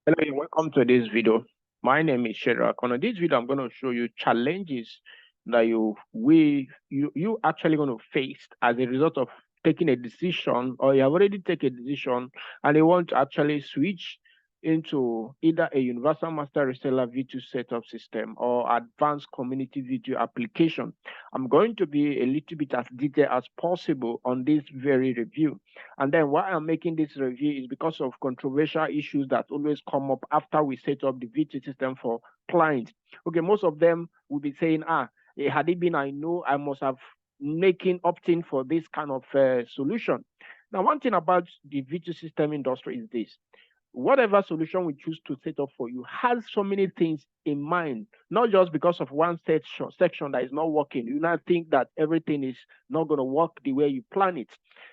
Hello, and welcome to this video. My name is Shedrach. On this video, I'm going to show you challenges that you actually going to face as a result of taking a decision, or you have already taken a decision and you want to actually switch into either a Universal Master Reseller VTU setup system or advanced community VTU application. I'm going to be a little bit as detailed as possible on this very review. And then why I'm making this review is because of controversial issues that always come up after we set up the VTU system for clients. Okay, most of them will be saying, had it been I know, I must have opting for this kind of solution. Now, one thing about the VTU system industry is this: whatever solution we choose to set up for you has so many things in mind, not just because of one section that is not working. You now think that everything is not going to work the way you plan it.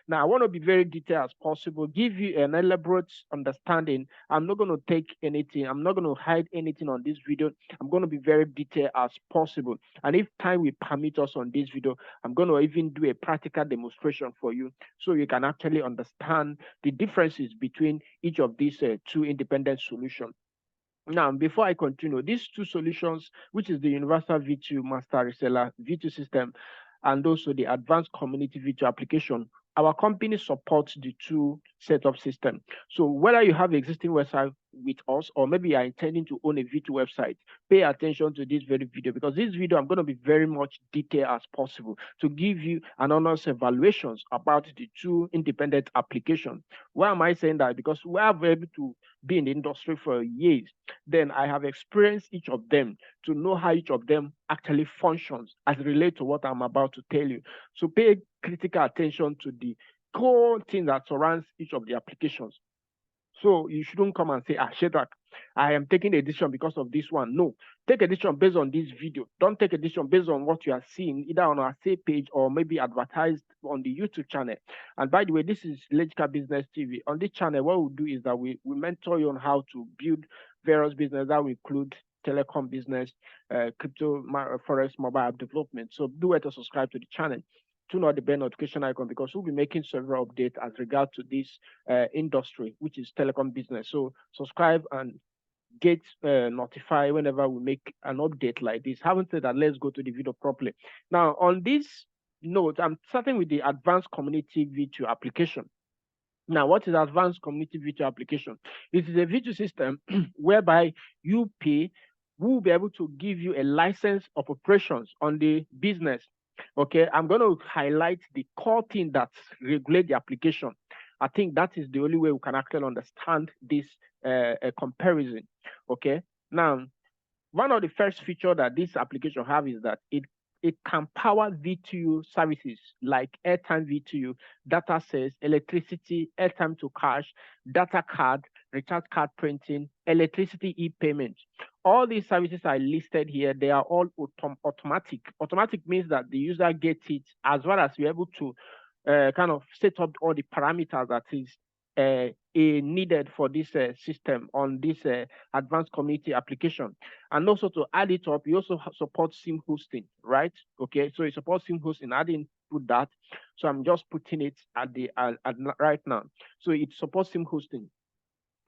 Now, I want to be very detailed as possible, give you an elaborate understanding. I'm not going to take anything, I'm not going to hide anything on this video. I'm going to be very detailed as possible. And if time will permit us on this video, I'm going to even do a practical demonstration for you so you can actually understand the differences between each of these two independent solutions. Now, before I continue, these two solutions, which is the Universal VTU Master Reseller VTU system and also the Advanced Community VTU application, our company supports the two setup system. So whether you have existing website with us or maybe you are intending to own a VTU website, pay attention to this very video, because this video I'm going to be very much detailed as possible to give you an honest evaluations about the two independent applications. Why am I saying that? Because we are able to be in the industry for years. Then I have experienced each of them to know how each of them actually functions as relate to what I'm about to tell you. So pay critical attention to the core thing that surrounds each of the applications. So you shouldn't come and say, Shedrach, I am taking a decision because of this one. No, take a decision based on this video. Don't take a decision based on what you are seeing either on our sales page or maybe advertised on the YouTube channel. And by the way, this is Legit Cash Business TV. On this channel, what we do is that we mentor you on how to build various businesses that will include telecom business, crypto, forex, mobile app development. So do it to subscribe to the channel. Turn on the bell notification icon, because we'll be making several updates as regard to this industry, which is telecom business. So subscribe and get notified whenever we make an update like this. Having said that, let's go to the video properly. Now, on this note, I'm starting with the Advanced Community VTU application. Now, what is Advanced Community VTU application? It is a VTU system whereby you pay, we will be able to give you a license of operations on the business. Okay, I'm going to highlight the core thing that regulate the application. I think that is the only way we can actually understand this comparison. Okay, now one of the first feature that this application have is that it can power VTU services like airtime VTU, data sales, electricity, airtime to cash, data card, recharge card printing, electricity e-payment. All these services are listed here. They are all automatic. Automatic means that the user gets it as well as you're able to kind of set up all the parameters that is needed for this system on this advanced community application. And also to add it up, you also support SIM hosting, right? Okay, so it supports SIM hosting. I didn't put that, so I'm just putting it at the right now. So it supports SIM hosting.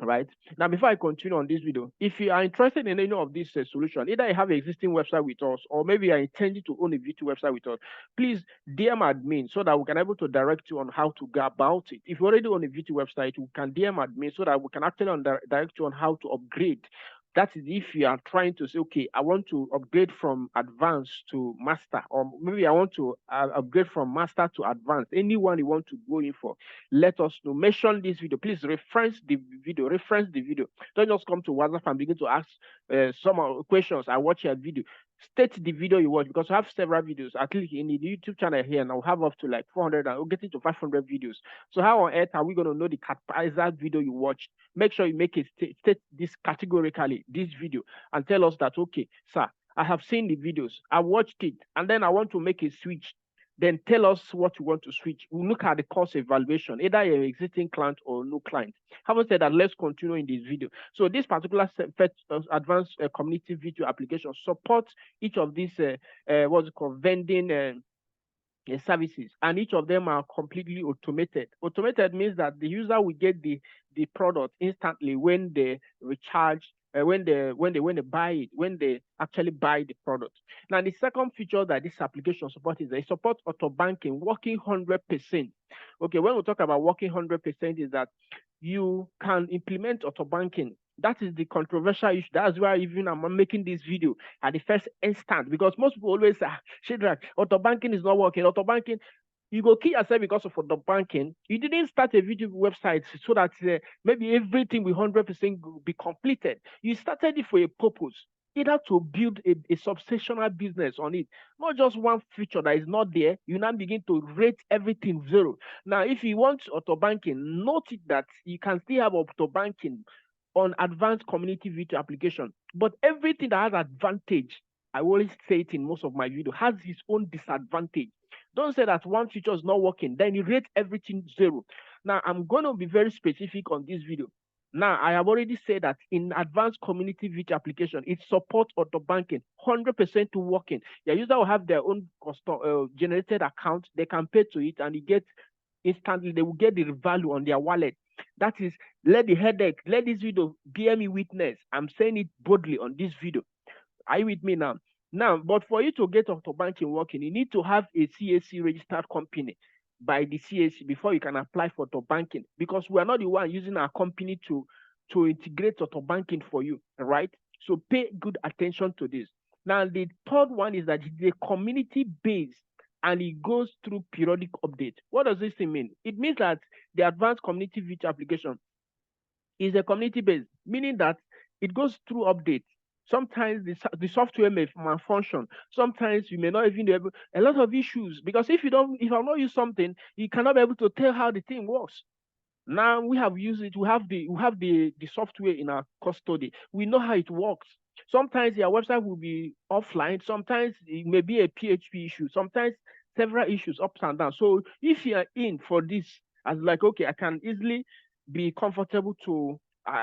Right now, before I continue on this video, if you are interested in any of this solution, either you have an existing website with us or maybe you are intending to own a VTU website with us, please DM admin so that we can able to direct you on how to go about it. If you already own a VTU website, we can DM admin so that we can actually direct you on how to upgrade. That is if you are trying to say, okay, I want to upgrade from advanced to master, or maybe I want to upgrade from master to advanced. Anyone you want to go in for, let us know. Mention this video. Please reference the video. Don't just come to WhatsApp and begin to ask some questions. I watch your video. State the video you watch, because we have several videos. At least in the YouTube channel here, and I'll have up to like 400 and we'll get into 500 videos. So how on earth are we going to know the exact video you watched? Make sure you make it state this categorically, this video, and tell us that, okay, sir, I have seen the videos, I watched it, and then I want to make a switch. Then tell us what you want to switch. We'll look at the cost evaluation, either your existing client or no client. Having said that, let's continue in this video. So this particular advanced community VTU application supports each of these what's it called, vending services, and each of them are completely automated. Automated means that the user will get the product instantly when they recharge, when they buy it, when they actually buy the product. Now, the second feature that this application supports is that it supports auto banking working 100%. Okay, when we talk about working 100%, is that you can implement auto banking. That is the controversial issue. That's why even I'm making this video at the first instant, because most people always say, Shedrach, auto banking is not working. Auto banking, you go kill yourself because of auto banking. You didn't start a video website so that maybe everything will 100% be completed. You started it for a purpose, either to build a substantial business on it, not just one feature that is not there. You now begin to rate everything 0. Now, if you want auto banking, note it that you can still have auto banking on advanced community VTU application, but everything that has advantage, I always say it in most of my video, has its own disadvantage. Don't say that one feature is not working, then you rate everything 0. Now, I'm going to be very specific on this video. Now, I have already said that in advanced community VTU application, it supports auto banking 100% to working. Your user will have their own custom generated account. They can pay to it, and you get instantly, they will get the value on their wallet. That is, let the headache, let this video bear me witness. I'm saying it boldly on this video. Are you with me now? Now, but for you to get auto banking working, you need to have a CAC registered company by the CAC before you can apply for auto banking, because we are not the one using our company to integrate auto banking for you, right? So pay good attention to this. Now, the third one is that it's a community based and it goes through periodic update. What does this mean? It means that the advanced community VTU application is a community based, meaning that it goes through updates. Sometimes the software may malfunction. Sometimes you may not even be able, a lot of issues, because if I'm not use something, you cannot be able to tell how the thing works. Now we have used it. We have the software in our custody. We know how it works. Sometimes your website will be offline. Sometimes it may be a PHP issue. Sometimes several issues ups and downs. So if you are in for this, as like, okay, I can easily be comfortable to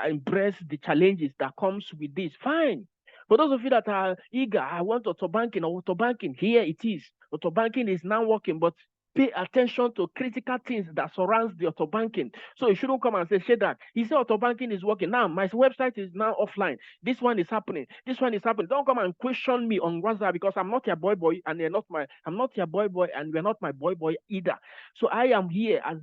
embrace the challenges that comes with this, fine. For those of you that are eager, I want auto banking, here it is. Auto banking is now working, but pay attention to critical things that surrounds the auto banking. So you shouldn't come and say, Shedrach, he said auto banking is working. Now my website is now offline. This one is happening. This one is happening. Don't come and question me on WhatsApp, because I'm not your boy and I'm not your boy and you're not my boy either. So I am here as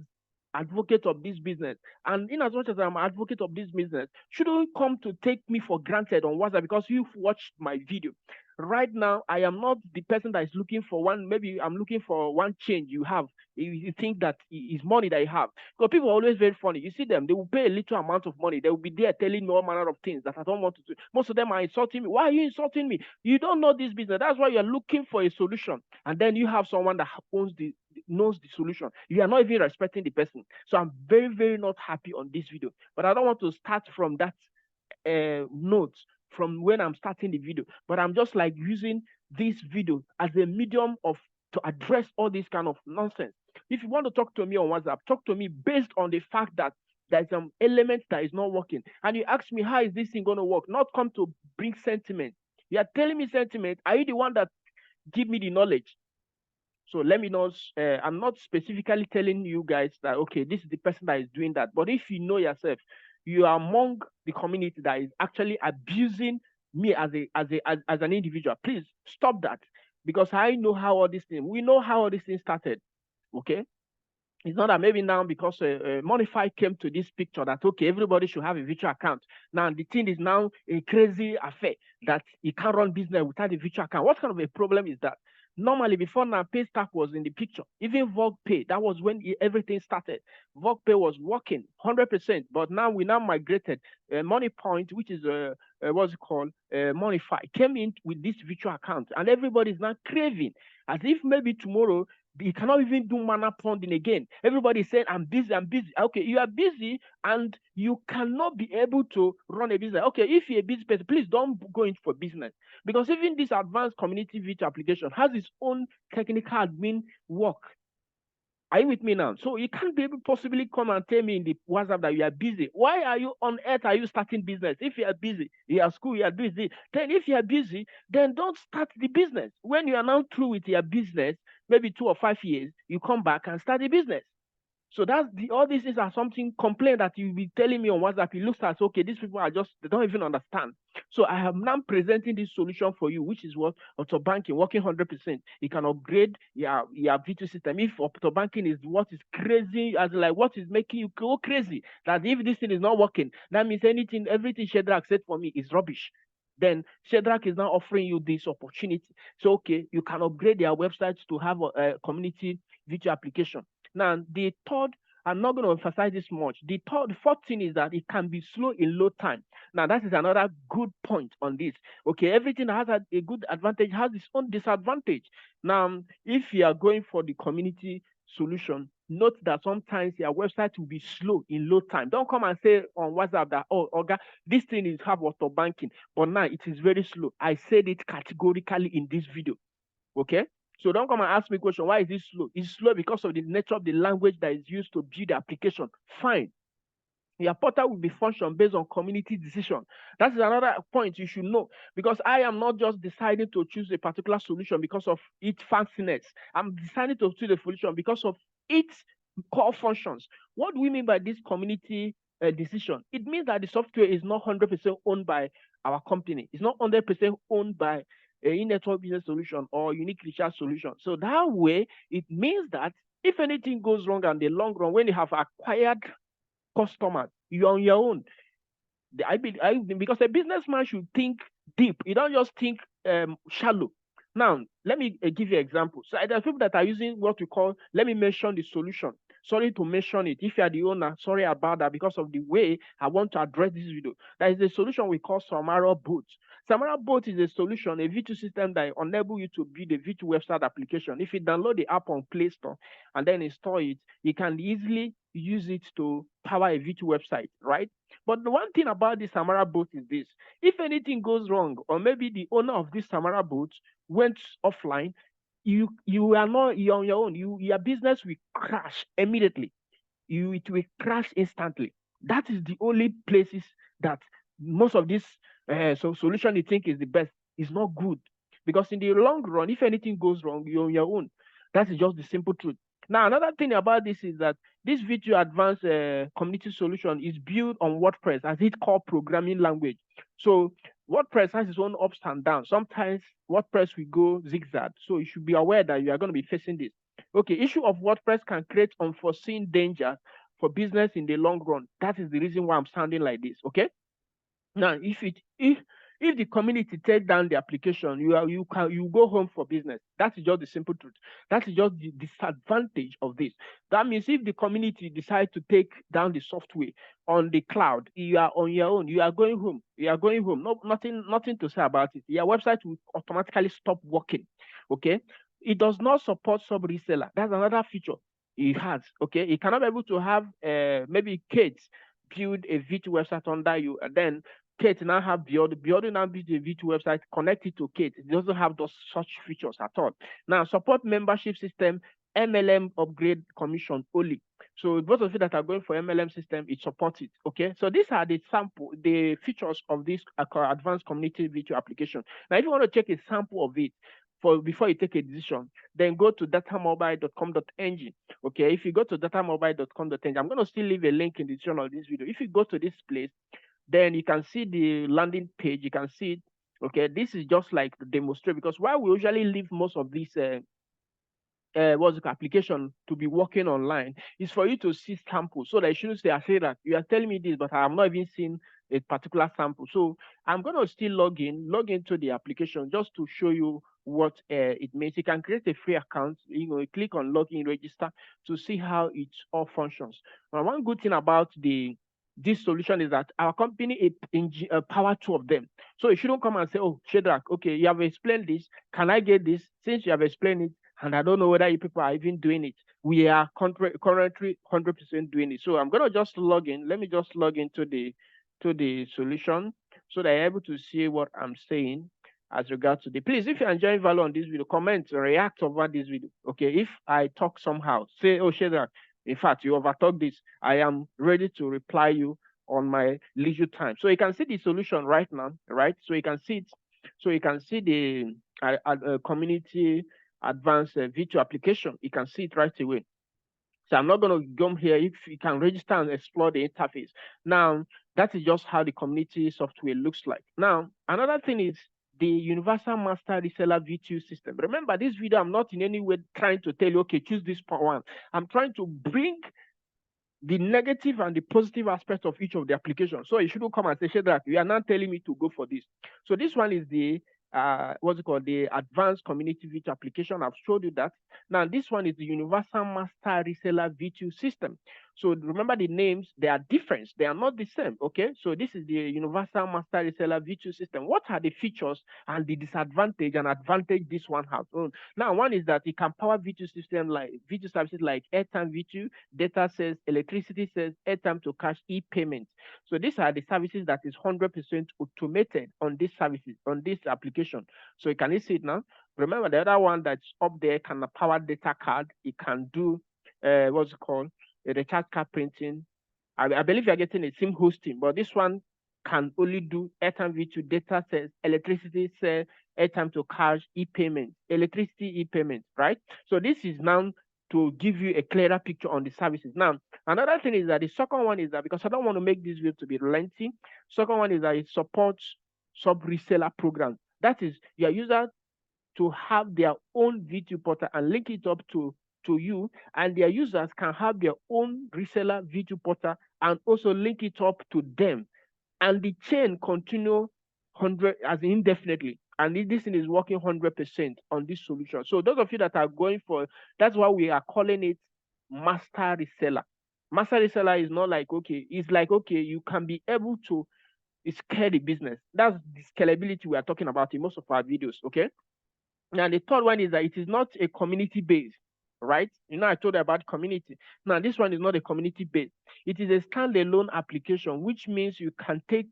advocate of this business, and in as much as I'm advocate of this business, shouldn't come to take me for granted on WhatsApp because you've watched my video. Right now, I am not the person that is looking for one. Maybe I'm looking for one change you have. You think that is money that you have. Because people are always very funny. You see them, they will pay a little amount of money. They will be there telling me all manner of things that I don't want to do. Most of them are insulting me. Why are you insulting me? You don't know this business. That's why you're looking for a solution. And then you have someone that knows the solution. You are not even respecting the person. So I'm very, very not happy on this video. But I don't want to start from that note from when I'm starting the video, but I'm just like using this video as a medium to address all this kind of nonsense. If you want to talk to me on WhatsApp, talk to me based on the fact that there's some element that is not working, and you ask me, how is this thing going to work? Not come to bring sentiment. You are telling me sentiment. Are you the one that give me the knowledge? So let me know. I'm not specifically telling you guys that, okay, this is the person that is doing that. But if you know yourself, you are among the community that is actually abusing me as an individual, please stop that, because I know how all these things, we know how all these things started. Okay, it's not that maybe now because Monify came to this picture that, okay, everybody should have a virtual account. Now the thing is now a crazy affair that you can't run business without a virtual account. What kind of a problem is that? Normally, before now, PayStack was in the picture. Even Vogue Pay, that was when everything started. Vogue Pay was working 100%, but now we migrated. MoneyPoint, which is what's it called, Monify, came in with this virtual account, and everybody is now craving as if maybe tomorrow you cannot even do mana funding again. Everybody is saying, I'm busy. Okay, you are busy and you cannot be able to run a business. Okay, if you're a busy person, please don't go into for business, because even this advanced community VTU application has its own technical admin work. Are you with me now? So you can't be able to possibly come and tell me in the WhatsApp that you are busy. Why are you on earth? Are you starting business? If you are busy, you are school, you are busy. Then if you are busy, then don't start the business. When you are now through with your business, maybe 2 or 5 years, you come back and start a business. So that's all these things are something complaint that you'll be telling me on WhatsApp. It looks as okay, these people are just, they don't even understand. So I am now presenting this solution for you, which is what auto banking working 100%. You can upgrade your VTU system. If auto banking is what is crazy, as like what is making you go crazy, that if this thing is not working, that means everything Shedrach said for me is rubbish. Then Shedrach is now offering you this opportunity. So okay, you can upgrade their websites to have a community VTU application. Now, the third, I'm not going to emphasize this much. The fourth thing is that it can be slow in load time. Now, that is another good point on this. Okay, everything that has a good advantage has its own disadvantage. Now, if you are going for the community solution, note that sometimes your website will be slow in load time. Don't come and say on WhatsApp that, oh, Oga, this thing is have auto banking, but now it is very slow. I said it categorically in this video. Okay? So don't come and ask me a question, why is it slow? It's slow because of the nature of the language that is used to build the application. Fine. Your portal will be functioned based on community decision. That is another point you should know, because I am not just deciding to choose a particular solution because of its fanciness. I'm deciding to choose a solution because of its core functions. What do we mean by this community decision? It means that the software is not 100% owned by our company. It's not 100% owned by a in-network business solution or unique research solution. So that way, it means that if anything goes wrong in the long run, when you have acquired customers, you're on your own. Because a businessman should think deep. You don't just think shallow. Now, let me give you an example. So there are people that are using what we call, let me mention the solution. Sorry to mention it. If you are the owner, sorry about that because of the way I want to address this video. There is a solution we call Samara Boot. Samara Boot is a solution, a VTU system that enable you to build a VTU website application. If you download the app on Play Store and then install it, you can easily use it to power a VTU website, right? But the one thing about the Samara Boot is this: if anything goes wrong, or maybe the owner of this Samara Boot went offline, you're on your own. Your business will crash immediately. It will crash instantly. That is the only places that most of this solution you think is the best is not good, because in the long run, if anything goes wrong, you're on your own. That is just the simple truth. Now, another thing about this is that this VTU advanced community solution is built on WordPress as its core programming language. So WordPress has its own ups and downs. Sometimes WordPress will go zigzag. So you should be aware that you are going to be facing this. Okay, issue of WordPress can create unforeseen danger for business in the long run. That is the reason why I'm sounding like this. Okay. Now, if the community take down the application, you go home for business. That is just the simple truth. That is just the disadvantage of this. That means if the community decide to take down the software on the cloud, you are on your own. You are going home. You are going home. Nothing to say about it. Your website will automatically stop working. Okay. It does not support sub-reseller. That's another feature it has. Okay. It cannot be able to have maybe kids build a VTU website under you, and then Kate now have Biodo now build a VTU website connected to Kate. It doesn't have those such features at all. Now, support membership system, MLM upgrade commission only. So those of you that are going for MLM system, it supports it. Okay. So these are the features of this advanced community VTU application. Now, if you want to check a sample of it before you take a decision, then go to datamobile.com.ng. Okay, if you go to datamobile.com.ng, I'm going to still leave a link in the description of this video. If you go to this place, then you can see the landing page. You can see it. Okay, this is just like to demonstrate, because why we usually leave most of these application to be working online is for you to see samples, so that you shouldn't say, I say that you are telling me this, but I have not even seen a particular sample. So I'm going to still log into the application just to show you what it means. You can create a free account. Click on login, register to see how it all functions. Now, one good thing about this solution is that our company power two of them. So you shouldn't come and say, oh, Shedrach, okay, you have explained this. Can I get this? Since you have explained it, and I don't know whether you people are even doing it, we are currently 100% doing it. So I'm going to just log in. Let me just log into the solution so that you're able to see what I'm saying as regards to please, if you're enjoying value on this video, comment, react over this video. Okay, if I talk somehow, say, oh, Shedrach, in fact, you overtalk this, I am ready to reply you on my leisure time. So you can see the solution right now, right? So you can see it. So you can see the community advanced VTU application. You can see it right away. So I'm not going to come here. If you can register and explore the interface. Now, that is just how the community software looks like. Now, another thing is the Universal Master Reseller VTU system. Remember, this video, I'm not in any way trying to tell you, okay, choose this one. I'm trying to bring the negative and the positive aspect of each of the applications. So you shouldn't come and say, Shedrach, you are not telling me to go for this. So this one is the what's it called, the advanced community VTU application. I've showed you that. Now this one is the Universal Master Reseller VTU system. So remember the names, they are different. They are not the same. Okay. So this is the Universal Master Reseller VTU system. What are the features and the disadvantage and advantage this one has? Now one is that it can power VTU system like VTU services like airtime VTU, data sales, electricity sales, airtime to cash, e-payments. So these are the services that is 100% automated on these services, on this application. So you can see it now. Remember the other one that's up there can power data card. It can do what's it called? A recharge card printing. I believe you're getting a SIM hosting, but this one can only do airtime VTU, data sales, electricity sales, airtime to cash, e-payment, electricity e-payment, right? So this is now to give you a clearer picture on the services. Now, another thing is that the second one is that, because I don't want to make this video to be lengthy, second one is that it supports sub-reseller programs. That is, your user to have their own VTU portal and link it up to you, and their users can have their own reseller VTU portal and also link it up to them, and the chain continue 100 as indefinitely. And this thing is working 100% on this solution. So those of you that are going for, that's why we are calling it master reseller. Master reseller is not like, okay, it's like, okay, you can be able to scale the business. That's the scalability we are talking about in most of our videos, okay? Now, the third one is that it is not a community based, right? You know, I told you about community. Now, this one is not a community based. It is a standalone application, which means you can take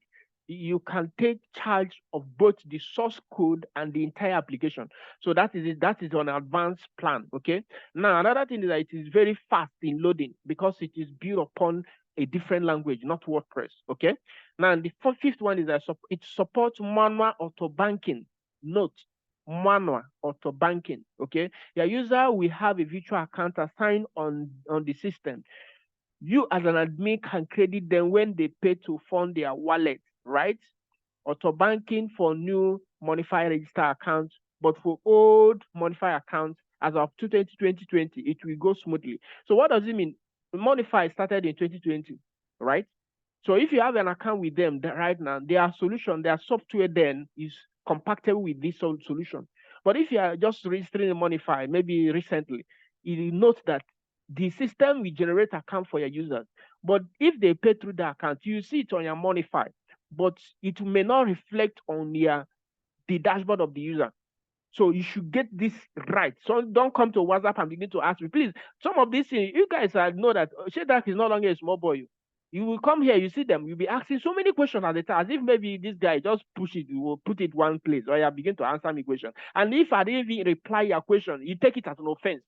charge of both the source code and the entire application. So that is it. That is an advanced plan. Okay. Now, another thing is that it is very fast in loading because it is built upon a different language, not WordPress. Okay. Now, the fifth one is that it supports manual auto banking. Note, manual auto banking. Okay, your user will have a virtual account assigned on the system. You as an admin can credit them when they pay to fund their wallet, right? Auto banking for new Monify register accounts, but for old Monify accounts as of 2020, it will go smoothly. So what does it mean? Monify started in 2020, right? So if you have an account with them right now, their solution, their software then is compatible with this solution. But if you are just registering a Monify, maybe recently, you note that the system will generate account for your users. But if they pay through the account, you see it on your Monify, but it may not reflect on the dashboard of the user. So you should get this right. So don't come to WhatsApp and begin to ask me, please. Some of these things, you guys know that Shedrach is no longer a small boy. You will come here, you see them, you'll be asking so many questions at the time, as if maybe this guy just push it, you will put it one place, or you begin to answer me questions. And if I didn't even reply your question, you take it as an offense.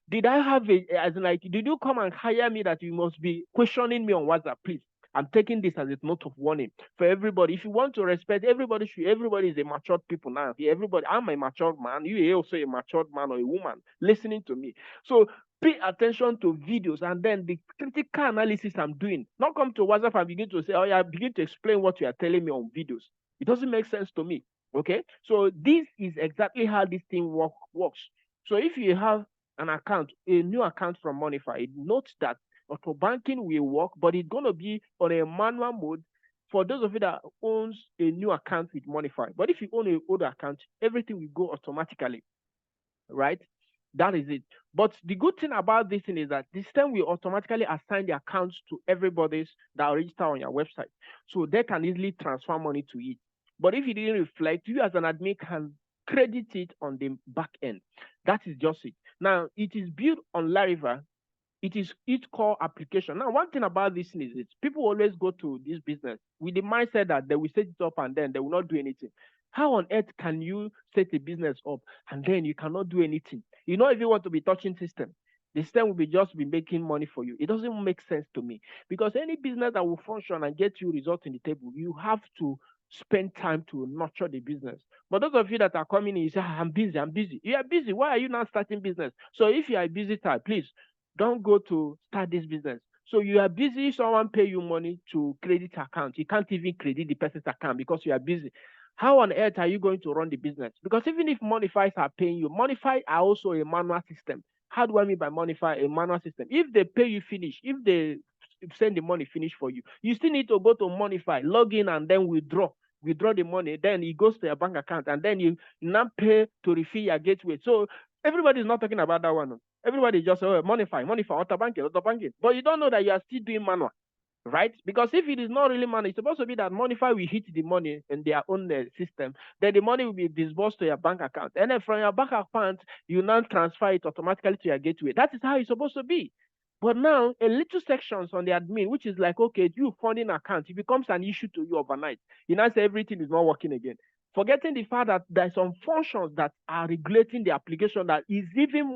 Did I have did you come and hire me that you must be questioning me on WhatsApp, please? I'm taking this as a note of warning for everybody. If you want to respect everybody, everybody is a matured people now. Everybody, I'm a matured man. You are also a matured man or a woman listening to me. So pay attention to videos and then the critical analysis I'm doing. Not come to WhatsApp and begin to say, oh yeah, begin to explain what you are telling me on videos. It doesn't make sense to me. Okay. So this is exactly how this thing works. So if you have an account, a new account from Monify, note that auto banking will work, but it's going to be on a manual mode for those of you that owns a new account with Monify. But if you own an older account, everything will go automatically, right? That is it. But the good thing about this thing is that the system will automatically assign the accounts to everybody's that register on your website. So they can easily transfer money to it. But if you didn't reflect, you as an admin can credit it on the back end. That is just it. Now, it is built on Laravel. It is its core application. Now, one thing about this is people always go to this business with the mindset that they will set it up and then they will not do anything. How on earth can you set a business up and then you cannot do anything? You know, if you want to be touching system, the system will just be making money for you. It doesn't make sense to me, because any business that will function and get you results in the table, you have to spend time to nurture the business. But those of you that are coming in, you say, I'm busy, I'm busy. You are busy. Why are you not starting business? So if you are a busy type, please don't go to start this business. So you are busy, someone pay you money to credit account. You can't even credit the person's account because you are busy. How on earth are you going to run the business? Because even if Monifys are paying you, Monify are also a manual system. How do I mean by Monify? A manual system. If they pay you finish, if they send the money finish for you, you still need to go to Monify, log in, and then withdraw the money. Then it goes to your bank account, and then you now pay to refill your gateway. So everybody is not talking about that one. Everybody just Monify, auto banking. But you don't know that you are still doing manual, right? Because if it is not really money, it's supposed to be that Monify will hit the money in their own system. Then the money will be disbursed to your bank account. And then from your bank account, you now transfer it automatically to your gateway. That is how it's supposed to be. But now, a little sections on the admin, which is like, okay, you funding account, it becomes an issue to you overnight. You now say everything is not working again. Forgetting the fact that there are some functions that are regulating the application that is even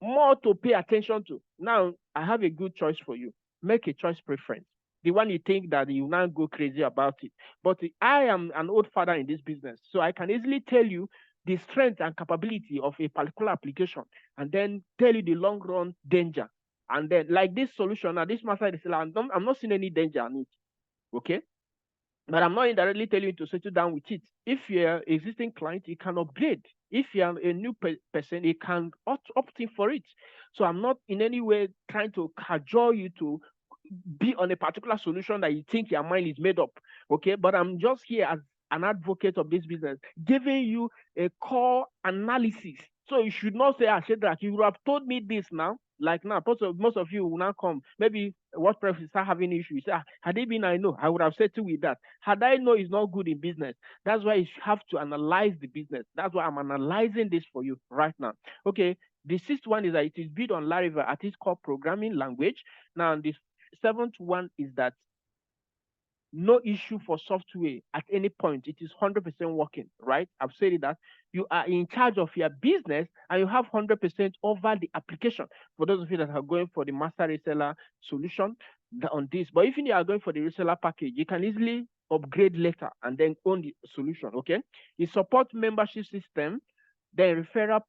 more to pay attention to. Now, I have a good choice for you. Make a choice preference. The one you think that you now go crazy about it. But I am an old father in this business, so I can easily tell you the strength and capability of a particular application, and then tell you the long run danger. And then, like this solution, now this master reseller, I'm not seeing any danger on it. Okay. But I'm not indirectly telling you to settle down with it. If you're an existing client, you can upgrade. If you're a new person, you can opt in for it. So I'm not in any way trying to cajole you to be on a particular solution that you think your mind is made up. Okay, but I'm just here as an advocate of this business, giving you a core analysis. So you should not say, Shedrach, you would have told me this now. Like now, most of you will now come. Maybe WordPress start having issues. Had it been I know, I would have settled with that. Had I know it's not good in business, that's why you have to analyze the business. That's why I'm analyzing this for you right now. Okay, the sixth one is that it is built on Laravel at its core programming language. Now, the seventh one is that no issue for software at any point. It is 100% working, right? I've said it that you are in charge of your business and you have 100% over the application. For those of you that are going for the master reseller solution on this, but if you are going for the reseller package, you can easily upgrade later and then own the solution, okay? It supports membership system, then referral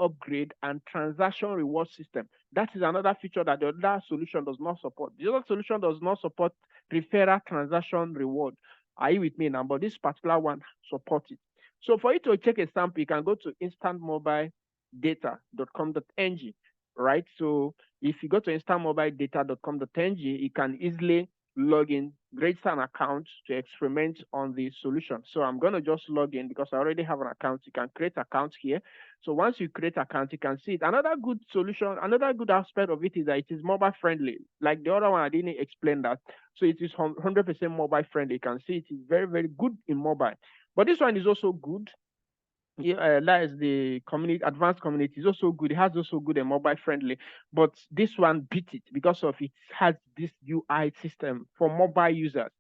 upgrade and transaction reward system. That is another feature that the other solution does not support. The other solution does not support referral transaction reward. Are you with me now? But this particular one supports it. So for you to check a sample, you can go to instantmobiledata.com.ng, right? So if you go to instantmobiledata.com.ng, you can easily log in, register an account to experiment on the solution. So I'm going to just log in because I already have an account. You can create account here. So once you create account, you can see it. Another good solution, another good aspect of it is that it is mobile friendly. Like the other one, I didn't explain that. So it is 100% mobile friendly. You can see it is very, very good in mobile. But this one is also good. That is the community, advanced community is also good. It has also good and mobile friendly, but this one beat it because of it has this UI system for mobile users.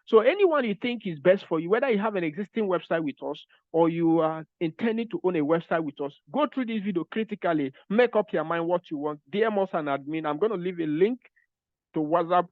So anyone you think is best for you, whether you have an existing website with us or you are intending to own a website with us, go through this video critically, make up your mind what you want, DM us an admin. I'm going to leave a link to WhatsApp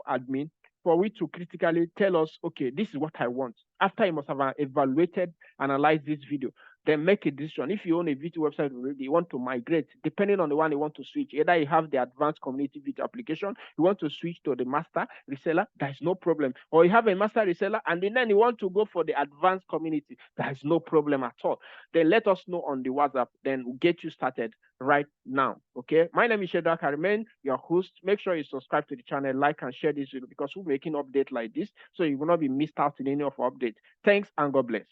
admin for we to critically tell us, okay, this is what I want. After you must have evaluated, analyzed this video, then make a decision. If you own a VTU website already, you want to migrate, depending on the one you want to switch. Either you have the advanced community VTU application, you want to switch to the master reseller, there is no problem. Or you have a master reseller and then you want to go for the advanced community, there is no problem at all. Then let us know on the WhatsApp, then we'll get you started right now. Okay, my name is Shedrach. I remain your host. Make sure you subscribe to the channel, like and share this video because we're making updates like this, so you will not be missed out in any of our updates. Thanks and God bless.